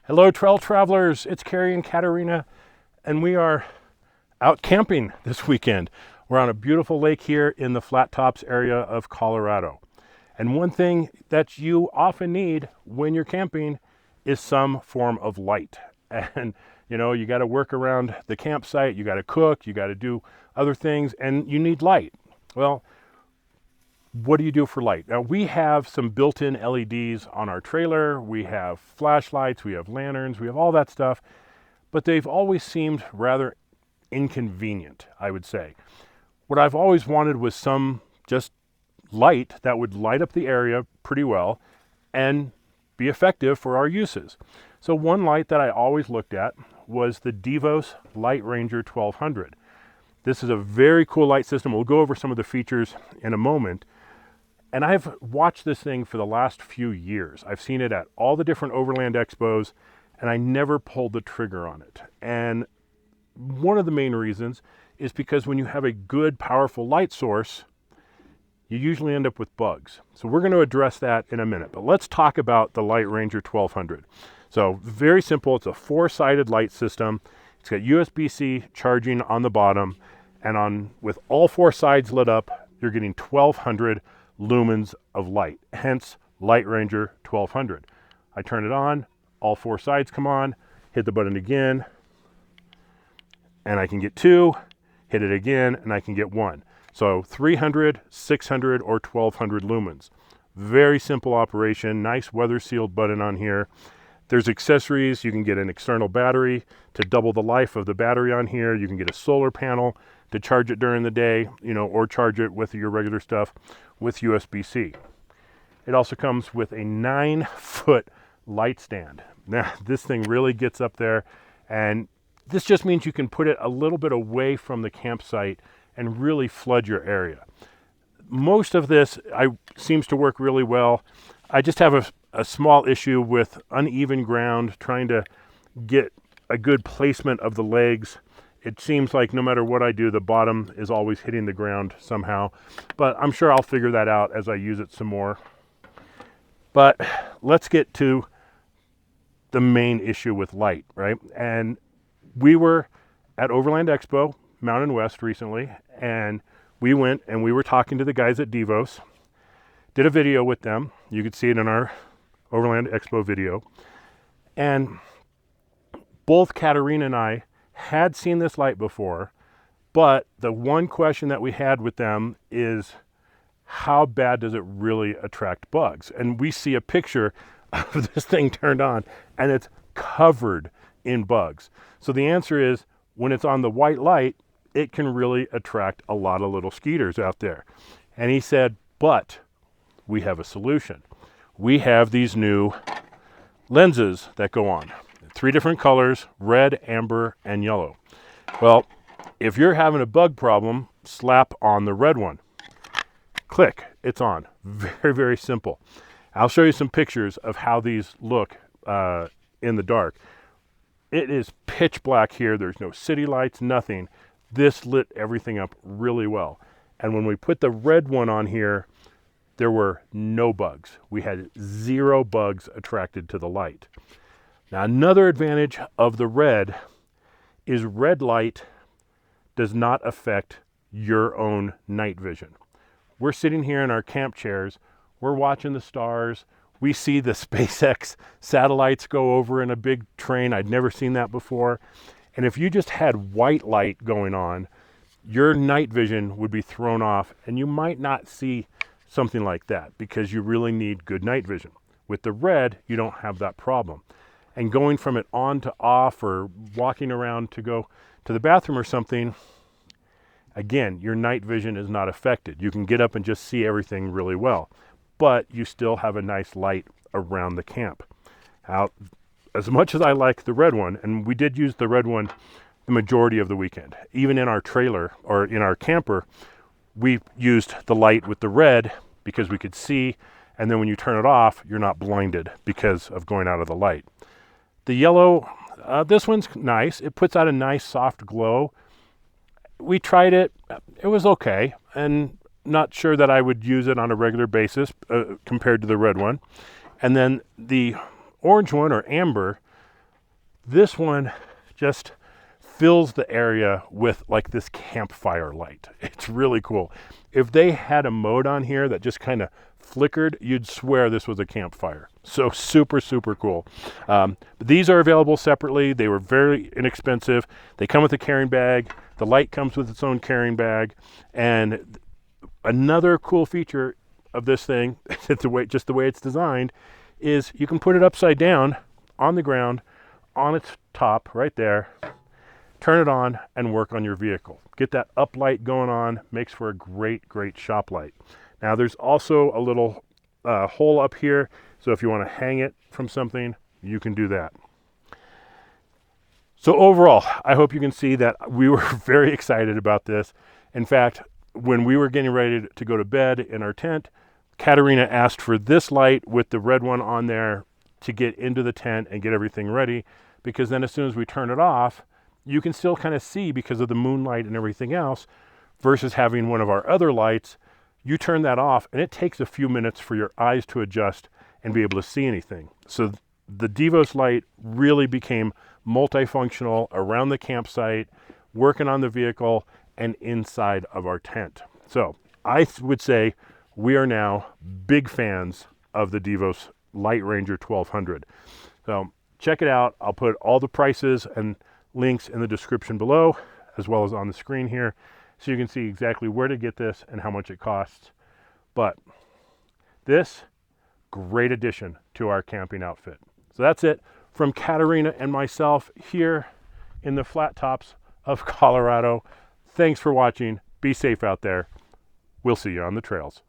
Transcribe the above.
Hello, trail travelers. It's Carrie and Katerina, and we are out camping this weekend. We're on a beautiful lake here in the Flat Tops area of Colorado. And one thing that you often need when you're camping is some form of light. And you got to work around the campsite, you got to cook, you got to do other things, and you need light. Well, what do you do for light? Now, we have some built-in LEDs on our trailer. We have flashlights, we have lanterns, we have all that stuff, but they've always seemed rather inconvenient, I would say. What I've always wanted was some just light that would light up the area pretty well and be effective for our uses. So one light that I always looked at was the Devos Lightranger 1200. This is a very cool light system. We'll go over some of the features in a moment. And I've watched this thing for the last few years. I've seen it at all the different Overland Expos, and I never pulled the trigger on it. And one of the main reasons is because when you have a good, powerful light source, you usually end up with bugs. So we're going to address that in a minute. But let's talk about the Lightranger 1200. So very simple. It's a four-sided light system. It's got USB-C charging on the bottom, and with all four sides lit up, you're getting 1200 lumens of light, hence Lightranger 1200. I turn it on, all four sides come on, hit the button again, and I can get 2, hit it again, and I can get 1. So 300, 600, or 1200 lumens. Very simple operation, nice weather sealed button on here. There's accessories. You can get an external battery to double the life of the battery on here. You can get a solar panel to charge it during the day, or charge it with your regular stuff with USB-C. It also comes with a 9-foot light stand. Now, this thing really gets up there, and this just means you can put it a little bit away from the campsite and really flood your area. Most of this seems to work really well. I just have a small issue with uneven ground, trying to get a good placement of the legs. It seems like no matter what I do, the bottom is always hitting the ground somehow. But I'm sure I'll figure that out as I use it some more. But let's get to the main issue with light, right? And we were at Overland Expo, Mountain West recently, and we went and we were talking to the guys at Devos, did a video with them. You could see it in our Overland Expo video. And both Katerina and I had seen this light before, but the one question that we had with them is, how bad does it really attract bugs? And we see a picture of this thing turned on, and it's covered in bugs. So the answer is, when it's on the white light, it can really attract a lot of little skeeters out there. And he said, but we have a solution. We have these new lenses that go on. 3 different colors: red, amber, and yellow. Well, if you're having a bug problem, slap on the red one. Click, it's on. Very, very simple. I'll show you some pictures of how these look in the dark. It is pitch black here. There's no city lights, nothing. This lit everything up really well. And when we put the red one on here, there were no bugs. We had 0 bugs attracted to the light. Now, another advantage of the red is red light does not affect your own night vision. We're sitting here in our camp chairs. We're watching the stars. We see the SpaceX satellites go over in a big train. I'd never seen that before. And if you just had white light going on, your night vision would be thrown off, and you might not see something like that because you really need good night vision. With the red, you don't have that problem. And going from it on to off, or walking around to go to the bathroom or something, again, your night vision is not affected. You can get up and just see everything really well, but you still have a nice light around the camp. Now, as much as I like the red one, and we did use the red one the majority of the weekend, even in our trailer or in our camper, we used the light with the red because we could see, and then when you turn it off, you're not blinded because of going out of the light. The yellow, this one's nice. It puts out a nice soft glow. We tried it. It was okay, and not sure that I would use it on a regular basis compared to the red one. And then the orange one, or amber, This one just fills the area with like this campfire light. It's really cool. If they had a mode on here that just kind of flickered, you'd swear this was a campfire. So super, super cool. But these are available separately. They were very inexpensive. They come with a carrying bag. The light comes with its own carrying bag. And another cool feature of this thing, just the way it's designed, is you can put it upside down on the ground, on its top right there, turn it on and work on your vehicle. Get that up light going on, makes for a great, great shop light. Now there's also a little hole up here, so if you want to hang it from something, you can do that. So overall, I hope you can see that we were very excited about this. In fact, when we were getting ready to go to bed in our tent, Katerina asked for this light with the red one on there to get into the tent and get everything ready, because then as soon as we turn it off, you can still kind of see because of the moonlight and everything else, versus having one of our other lights. You turn that off and it takes a few minutes for your eyes to adjust and be able to see anything. So the Devos light really became multifunctional around the campsite, working on the vehicle and inside of our tent. So I would say we are now big fans of the Devos Lightranger 1200. So check it out. I'll put all the prices and links in the description below, as well as on the screen here, so you can see exactly where to get this and how much it costs. But this, great addition to our camping outfit. So that's it from Katerina and myself here in the flat tops of Colorado. Thanks for watching. Be safe out there. We'll see you on the trails.